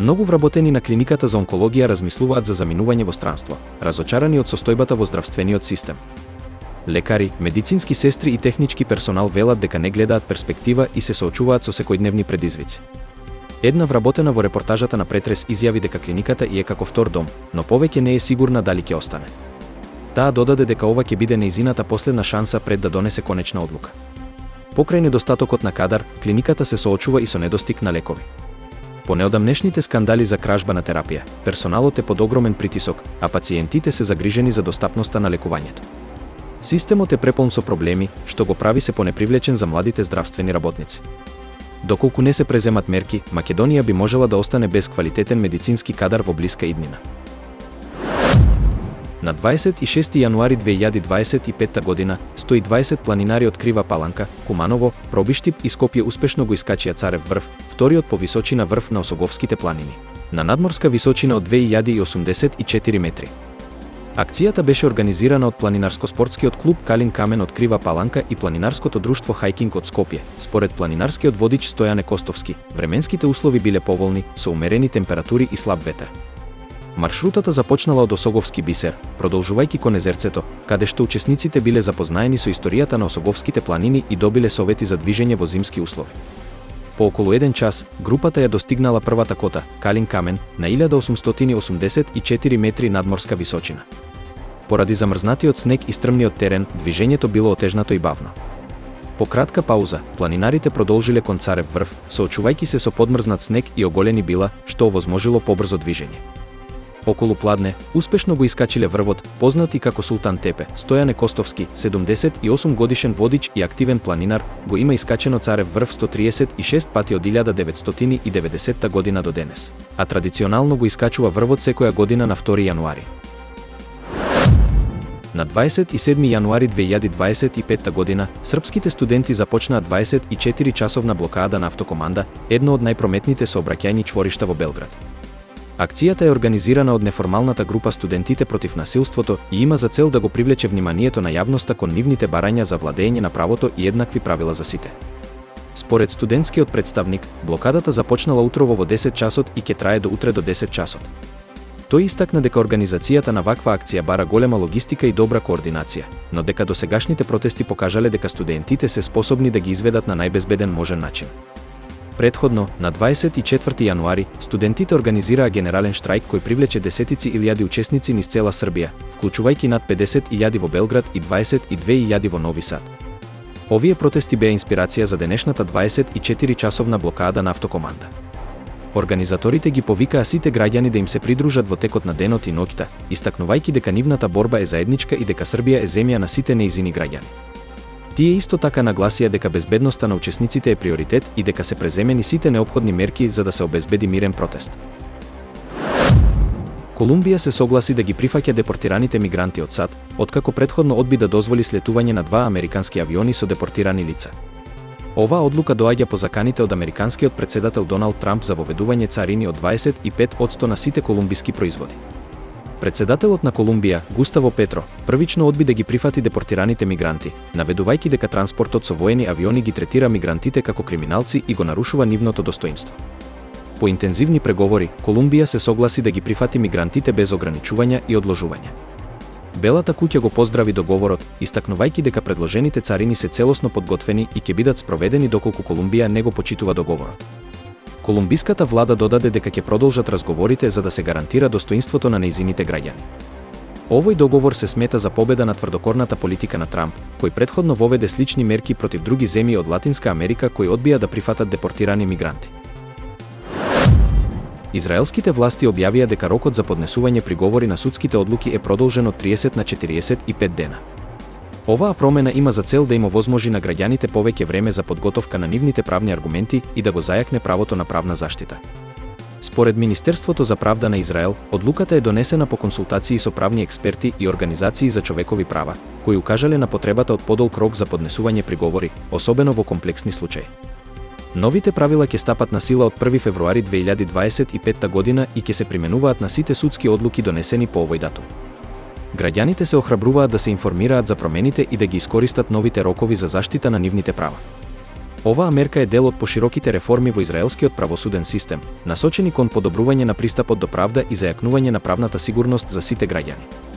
Многу вработени на клиниката за онкологија размислуваат за заминување во странство, разочарани од состојбата во здравствениот систем. Лекари, медицински сестри и технички персонал велат дека не гледаат перспектива и се соочуваат со секојдневни предизвици. Една вработена во репортажата на Претрес изјави дека клиниката е како втор дом, но повеќе не е сигурна дали ќе остане. Таа додаде дека ова ќе биде нејзината последна шанса пред да донесе конечна одлука. Покрај недостатокот на кадар, клиниката се соочува и со недостиг на лекови. По неодамнешните скандали за кражба на терапија, персоналот е под огромен притисок, а пациентите се загрижени за достапноста на лекувањето. Системот е преполн со проблеми, што го прави се понепривлечен за младите здравствени работници. Доколку не се преземат мерки, Македонија би можела да остане без квалитетен медицински кадар во блиска иднина. На 26 јануари 2025 година, 120 планинари од Крива Паланка, Куманово, Пробиштип и Скопје успешно го искачија Царев врв, вториот по височина врв на Осоговските планини, на надморска височина од 2084 метри. Акцијата беше организирана од планинарско-спортскиот клуб Калин Камен од Крива Паланка и планинарското друштво Хајкинг од Скопје. Според планинарскиот водич Стојане Костовски, временските услови биле поволни, со умерени температури и слаб ветер. Маршрутата започнала од Осоговски бисер, продолжувајќи кон езерцето, каде што учесниците биле запознаени со историјата на Осоговските планини и добиле совети за движење во зимски услови. По околу 1 час, групата ја достигнала првата кота, Калин Камен, на 1884 метри надморска височина. Поради замрзнатиот снег и стрмниот терен, движењето било отежнато и бавно. По кратка пауза, планинарите продолжиле кон Царев врв, соочувајќи се со подмрзнат снег и оголени била, што овозможило побрзо движење. Околу пладне, успешно го искачиле врвот, познат и како Султан Тепе. Стојане Костовски, 78 годишен водич и активен планинар, го има искачено Царев врв 136 пати од 1990 година до денес, а традиционално го искачува врвот секоја година на 2 јануари. На 27 јануари 2025 година, српските студенти започнаа 24-часовна блокада на автокоманда, едно од најпрометните сообраќајни чворишта во Белград. Акцијата е организирана од неформалната група Студентите против насилството и има за цел да го привлече вниманието на јавноста кон нивните барања за владење на правото и еднакви правила за сите. Според студентскиот представник, блокадата започнала утрово во 10 часот и ќе трае до утре до 10 часот. Тој истакна дека организацијата на ваква акција бара голема логистика и добра координација, но дека досегашните протести покажале дека студентите се способни да ги изведат на најбезбеден можен начин. Предходно, на 24 јануари, студентите организираа генерален штрајк кој привлече десетици илјади учесници низ цела Србија, вклучувајќи над 50.000 во Белград и 22.000 во Нови Сад. Овие протести беа инспирација за денешната 24-часовна блокада на автокоманда. Организаторите ги повикаа сите граѓани да им се придружат во текот на денот и ноќта, истакнувајќи дека нивната борба е заедничка и дека Србија е земја на сите нејзини граѓани. Тие исто така нагласија дека безбедноста на учесниците е приоритет и дека се преземени сите неопходни мерки за да се обезбеди мирен протест. Колумбија се согласи да ги прифаќа депортираните мигранти од САД, откако претходно одби да дозволи слетување на 2 американски авиони со депортирани лица. Оваа одлука доаѓа по заканите од американскиот претседател Доналд Трамп за воведување царини од 25% на сите колумбиски производи. Председателот на Колумбија, Густаво Петро, првично одби да ги прифати депортираните мигранти, наведувајќи дека транспортот со воени авиони ги третира мигрантите како криминалци и го нарушува нивното достоинство. По интензивни преговори, Колумбија се согласи да ги прифати мигрантите без ограничувања и одложување. Белата куќа го поздрави договорот, истакнувајќи дека предложените царини се целосно подготвени и ќе бидат спроведени доколку Колумбија не го почитува договорот. Колумбиската влада додаде дека ќе продолжат разговорите за да се гарантира достоинството на нејзините граѓани. Овој договор се смета за победа на тврдокорната политика на Трамп, кој претходно воведе слични мерки против други земји од Латинска Америка кои одбија да прифатат депортирани мигранти. Израелските власти објавија дека рокот за поднесување приговори на судските одлуки е продолжен од 30 на 45 дена. Оваа промена има за цел да им овозможи на граѓаните повеќе време за подготовка на нивните правни аргументи и да го зајакне правото на правна заштита. Според Министерството за правда на Израел, одлуката е донесена по консултации со правни експерти и организации за човекови права, кои укажале на потребата од подолг рок за поднесување приговори, особено во комплексни случаи. Новите правила ќе стапат на сила од 1 февруари 2025 година и ќе се применуваат на сите судски одлуки донесени по овој датум. Граѓаните се охрабруваат да се информираат за промените и да ги искористат новите рокови за заштита на нивните права. Оваа мерка е дел од пошироките реформи во израелскиот правосуден систем, насочени кон подобрување на пристапот до правда и зајакнување на правната сигурност за сите граѓани.